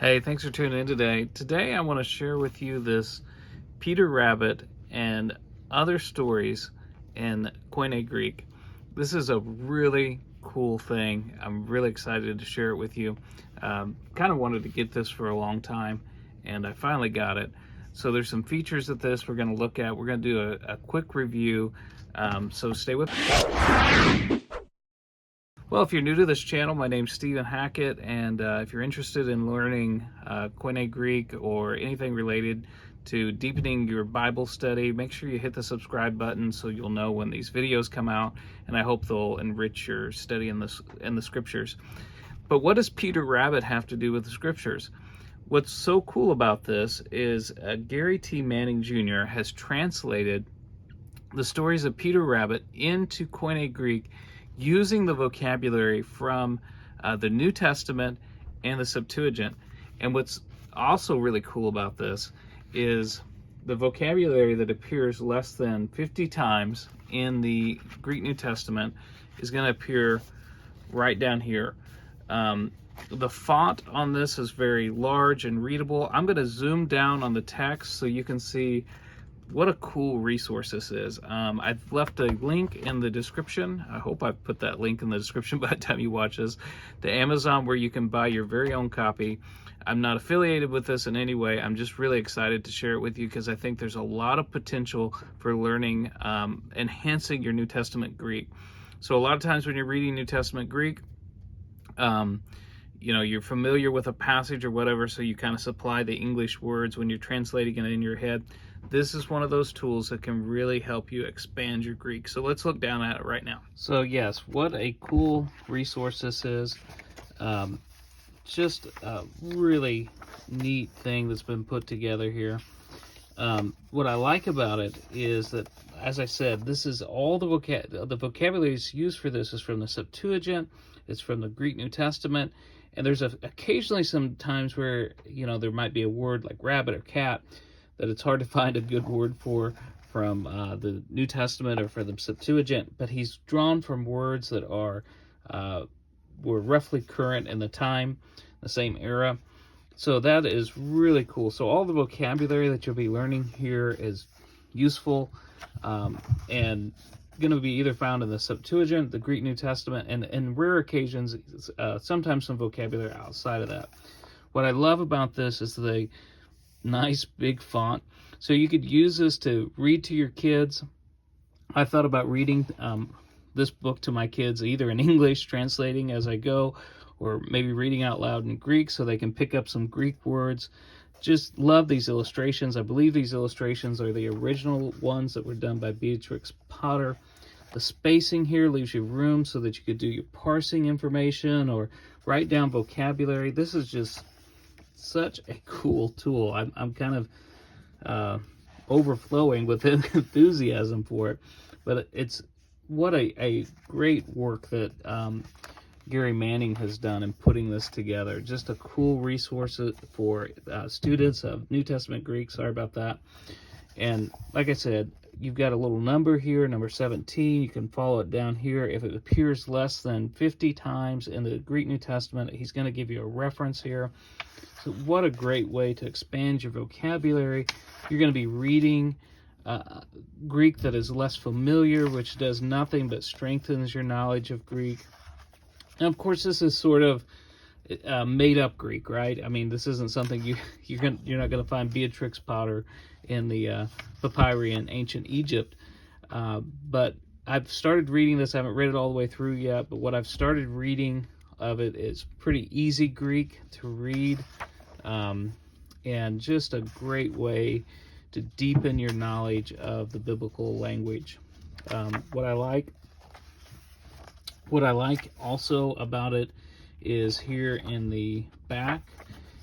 Hey, thanks for tuning in today. Today I want to share with you this Peter Rabbit and other stories in Koine Greek. This is a really cool thing. I'm really excited to share it with you. Kind of wanted to get this for a long time, and I finally got it. So there's some features of this we're going to look at. We're going to do a quick review, so stay with me. Well, if you're new to this channel, my name's Stephen Hackett, and if you're interested in learning Koine Greek or anything related to deepening your Bible study, make sure you hit the subscribe button so you'll know when these videos come out, and I hope they'll enrich your study in the scriptures. But what does Peter Rabbit have to do with the scriptures? What's so cool about this is Gary T. Manning Jr. has translated the stories of Peter Rabbit into Koine Greek using the vocabulary from the New Testament and the Septuagint. And what's also really cool about this is the vocabulary that appears less than 50 times in the Greek New Testament is going to appear right down here. The font on this is very large and readable. I'm going to zoom down on the text so you can see what a cool resource this is. I've left a link in the description. I hope I've put that link in the description by the time you watch this, to Amazon, where you can buy your very own copy. I'm not affiliated with this in any way. I'm just really excited to share it with you because I think there's a lot of potential for learning, enhancing your New Testament Greek. So a lot of times when you're reading New Testament Greek, you know, you're familiar with a passage or whatever, so you kind of supply the English words when you're translating it in your head. This is one of those tools that can really help you expand your Greek. So let's look down at it right now. So yes, what a cool resource this is. Just a really neat thing that's been put together here. What I like about it is that, as I said, this is all the vocabulary that's used for this is from the Septuagint, it's from the Greek New Testament, and there's occasionally some times where, you know, there might be a word like rabbit or cat that it's hard to find a good word for from the New Testament or for the Septuagint, but he's drawn from words that are were roughly current in the time, the same era. So that is really cool. So all the vocabulary that you'll be learning here is useful and going to be either found in the Septuagint, the Greek New Testament, and in rare occasions, sometimes some vocabulary outside of that. What I love about this is the nice big font. So you could use this to read to your kids. I thought about reading this book to my kids either in English, translating as I go, or maybe reading out loud in Greek so they can pick up some Greek words. Just love these illustrations. I believe these illustrations are the original ones that were done by Beatrix Potter. The spacing here leaves you room so that you could do your parsing information or write down vocabulary. This is just such a cool tool. I'm kind of overflowing with enthusiasm for it, but it's what a great work that Gary Manning has done in putting this together. Just a cool resource for students of New Testament Greek. Sorry about that. And like I said, you've got a little number here, number 17. You can follow it down here. If it appears less than 50 times in the Greek New Testament, he's going to give you a reference here. So what a great way to expand your vocabulary. You're going to be reading Greek that is less familiar, which does nothing but strengthens your knowledge of Greek. And of course, this is sort of made-up Greek, right? I mean, this isn't something you're not going to find Beatrix Potter in the papyri in ancient Egypt. But I've started reading this. I haven't read it all the way through yet, but what I've started reading of it is pretty easy Greek to read, and just a great way to deepen your knowledge of the biblical language. What I like also about it is here in the back,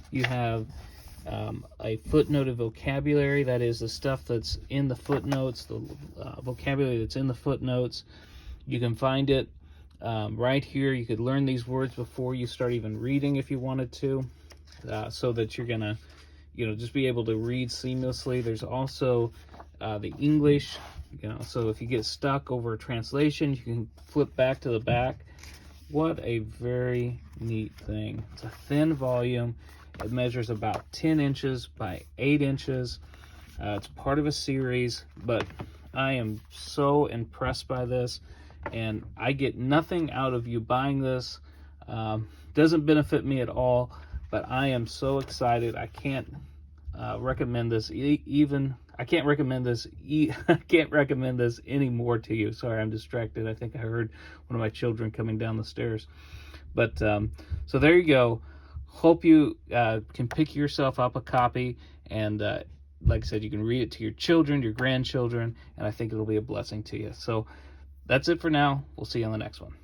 you have a footnoted vocabulary. That is the stuff that's in the footnotes, the vocabulary that's in the footnotes. You can find it right here. You could learn these words before you start even reading if you wanted to, so that you're gonna, you know, just be able to read seamlessly. There's also the English. You know, so if you get stuck over a translation, you can flip back to the back. What a very neat thing. It's a thin volume. It measures about 10 inches by 8 inches. It's part of a series, but I am so impressed by this, and I get nothing out of you buying this. Doesn't benefit me at all, but I am so excited. I can't recommend this I can't recommend this I can't recommend this anymore to you. Sorry, I'm distracted. I think I heard one of my children coming down the stairs. But so there you go. Hope you can pick yourself up a copy, and like I said, you can read it to your children, your grandchildren, and I think it'll be a blessing to you. So that's it for now. We'll see you on the next one.